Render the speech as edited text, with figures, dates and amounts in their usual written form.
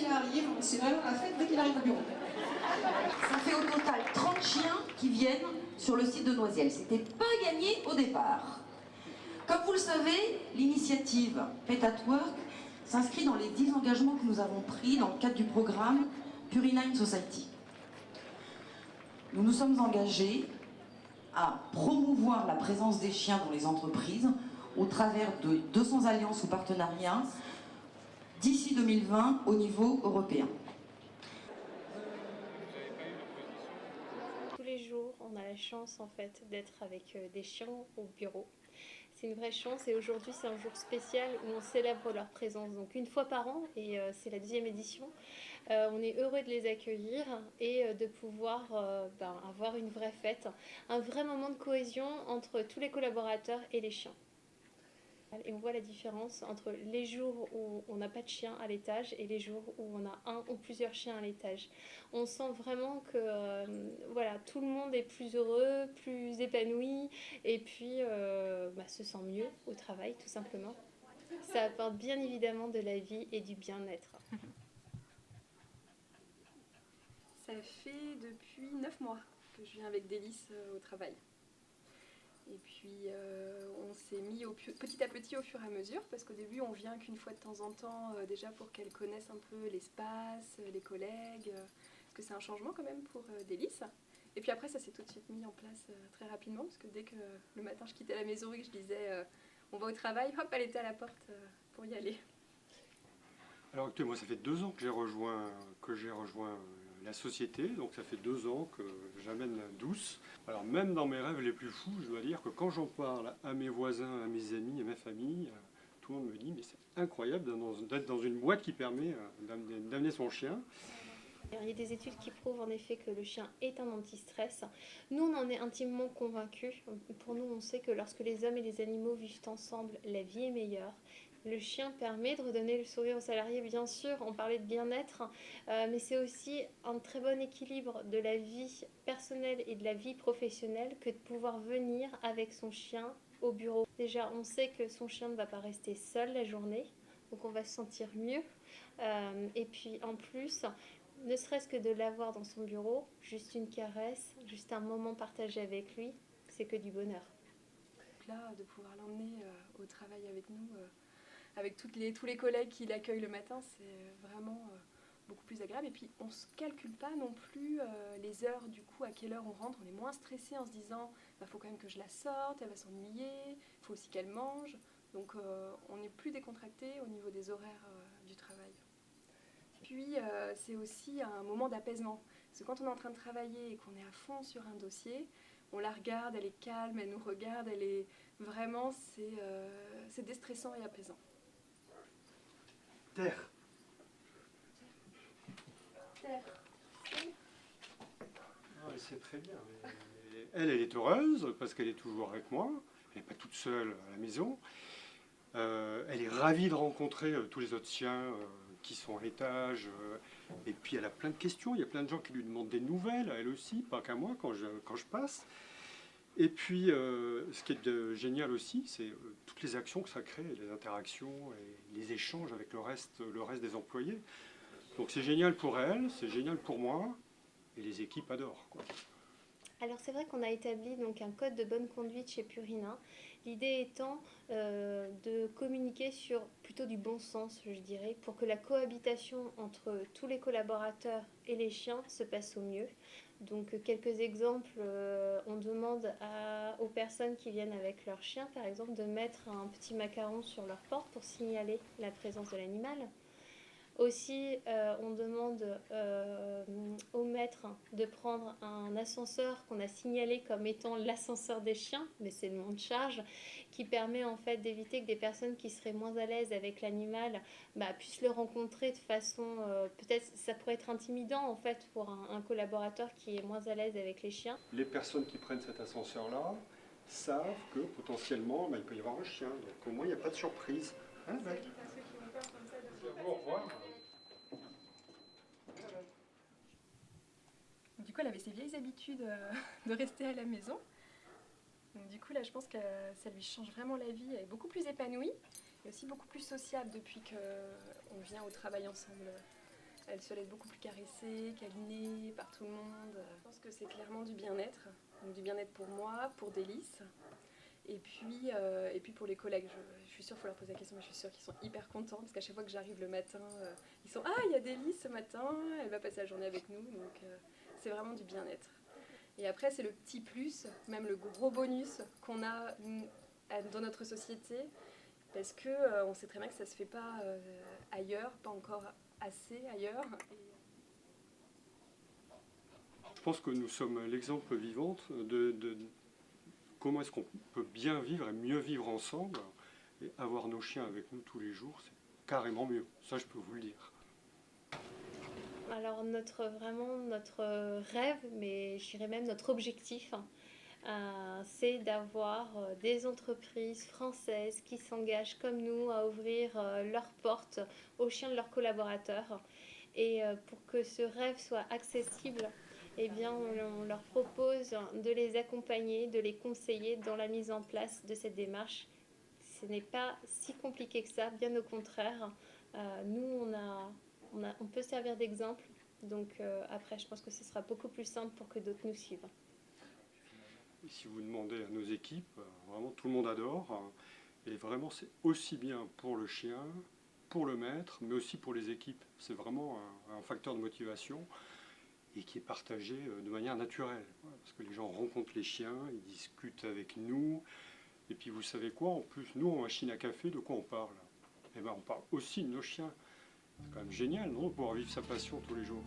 qu'il arrive, c'est vraiment la fête dès qu'il arrive au bureau. Ça fait au total 30 chiens qui viennent sur le site de Noisiel. C'était pas gagné au départ. Comme vous le savez, l'initiative Pet at Work s'inscrit dans les 10 engagements que nous avons pris dans le cadre du programme Purine Society. Nous nous sommes engagés à promouvoir la présence des chiens dans les entreprises au travers de 200 alliances ou partenariats d'ici 2020 au niveau européen. Tous les jours, on a la chance en fait d'être avec des chiens au bureau. C'est une vraie chance et aujourd'hui c'est un jour spécial où on célèbre leur présence. Donc une fois par an et c'est la 2e édition. On est heureux de les accueillir et de pouvoir avoir une vraie fête, un vrai moment de cohésion entre tous les collaborateurs et les chiens. Et on voit la différence entre les jours où on n'a pas de chien à l'étage et les jours où on a un ou plusieurs chiens à l'étage. On sent vraiment que voilà, tout le monde est plus heureux, plus épanoui et puis se sent mieux au travail tout simplement. Ça apporte bien évidemment de la vie et du bien-être. Ça fait depuis 9 mois que je viens avec Délice au travail. Et puis on s'est mis petit à petit au fur et à mesure, parce qu'au début on vient qu'une fois de temps en temps, déjà pour qu'elle connaisse un peu l'espace, les collègues, parce que c'est un changement quand même pour Délice. Et puis après ça s'est tout de suite mis en place très rapidement, parce que dès que le matin je quittais la maison et que je disais on va au travail, hop, elle était à la porte pour y aller. Alors écoutez, moi ça fait 2 ans que j'ai rejoint la société, donc ça fait 2 ans que j'amène Douce. Alors même dans mes rêves les plus fous, je dois dire que quand j'en parle à mes voisins, à mes amis, à ma famille, tout le monde me dit mais c'est incroyable d'être dans une boîte qui permet d'amener son chien. Il y a des études qui prouvent en effet que le chien est un anti-stress. Nous, on en est intimement convaincus. Pour nous, on sait que lorsque les hommes et les animaux vivent ensemble, la vie est meilleure. Le chien permet de redonner le sourire aux salariés, bien sûr, on parlait de bien-être, mais c'est aussi un très bon équilibre de la vie personnelle et de la vie professionnelle que de pouvoir venir avec son chien au bureau. Déjà, on sait que son chien ne va pas rester seul la journée, donc on va se sentir mieux. Et puis en plus, ne serait-ce que de l'avoir dans son bureau, juste une caresse, juste un moment partagé avec lui, c'est que du bonheur. Là, de pouvoir l'emmener au travail avec nous, avec tous les collègues qui l'accueillent le matin, c'est vraiment beaucoup plus agréable. Et puis on ne se calcule pas non plus les heures, du coup, à quelle heure on rentre. On est moins stressé en se disant faut quand même que je la sorte, elle va s'ennuyer, il faut aussi qu'elle mange. Donc on est plus décontracté au niveau des horaires du travail. Puis c'est aussi un moment d'apaisement. Parce que quand on est en train de travailler et qu'on est à fond sur un dossier, on la regarde, elle est calme, elle nous regarde, elle est vraiment, c'est déstressant et apaisant. Terre. Terre. C'est très bien. Elle est heureuse parce qu'elle est toujours avec moi. Elle n'est pas toute seule à la maison. Elle est ravie de rencontrer tous les autres chiens qui sont à l'étage. Et puis elle a plein de questions. Il y a plein de gens qui lui demandent des nouvelles, à elle aussi, pas qu'à moi quand je passe. Et puis ce qui est génial aussi, c'est toutes les actions que ça crée, les interactions et les échanges avec le reste des employés. Donc c'est génial pour elle, c'est génial pour moi, et les équipes adorent, quoi. Alors c'est vrai qu'on a établi donc un code de bonne conduite chez Purina, l'idée étant de communiquer sur plutôt du bon sens, je dirais, pour que la cohabitation entre tous les collaborateurs et les chiens se passe au mieux. Donc quelques exemples, on demande aux personnes qui viennent avec leur chien, par exemple, de mettre un petit macaron sur leur porte pour signaler la présence de l'animal. Aussi, on demande au maître de prendre un ascenseur qu'on a signalé comme étant l'ascenseur des chiens, mais c'est le nom de charge, qui permet en fait d'éviter que des personnes qui seraient moins à l'aise avec l'animal puissent le rencontrer de façon, peut-être ça pourrait être intimidant en fait pour un collaborateur qui est moins à l'aise avec les chiens. Les personnes qui prennent cet ascenseur-là savent que potentiellement il peut y avoir un chien, donc au moins il n'y a pas de surprise. Hein, Ça évite à ceux qui ont peur comme ça de se au revoir. Du coup, elle avait ses vieilles habitudes de rester à la maison. Donc, du coup, là, je pense que ça lui change vraiment la vie. Elle est beaucoup plus épanouie et aussi beaucoup plus sociable depuis qu'on vient au travail ensemble. Elle se laisse beaucoup plus caresser, câliner par tout le monde. Je pense que c'est clairement du bien-être. Donc du bien-être pour moi, pour Délice. Et puis pour les collègues, je suis sûre qu'il faut leur poser la question, mais je suis sûre qu'ils sont hyper contents parce qu'à chaque fois que j'arrive le matin, ils sont « Ah, il y a Délice ce matin, elle va passer la journée avec nous ». Donc c'est vraiment du bien-être. Et après, c'est le petit plus, même le gros bonus qu'on a dans notre société, parce qu'on sait très bien que ça ne se fait pas ailleurs, pas encore assez ailleurs. Je pense que nous sommes l'exemple vivant de comment est-ce qu'on peut bien vivre et mieux vivre ensemble. Et avoir nos chiens avec nous tous les jours, c'est carrément mieux. Ça, je peux vous le dire. Alors vraiment notre rêve, mais je dirais même notre objectif, c'est d'avoir des entreprises françaises qui s'engagent comme nous à ouvrir leurs portes aux chiens de leurs collaborateurs. Et pour que ce rêve soit accessible, eh bien, on leur propose de les accompagner, de les conseiller dans la mise en place de cette démarche. Ce n'est pas si compliqué que ça, bien au contraire. Nous, on peut servir d'exemple. Donc après, je pense que ce sera beaucoup plus simple pour que d'autres nous suivent. Et si vous demandez à nos équipes, vraiment tout le monde adore. Et vraiment, c'est aussi bien pour le chien, pour le maître, mais aussi pour les équipes. C'est vraiment un facteur de motivation et qui est partagé de manière naturelle. Parce que les gens rencontrent les chiens, ils discutent avec nous. Et puis vous savez quoi, en plus, nous, en machine à café, de quoi on parle? Eh bien, on parle aussi de nos chiens. C'est quand même génial, non, de pouvoir vivre sa passion tous les jours.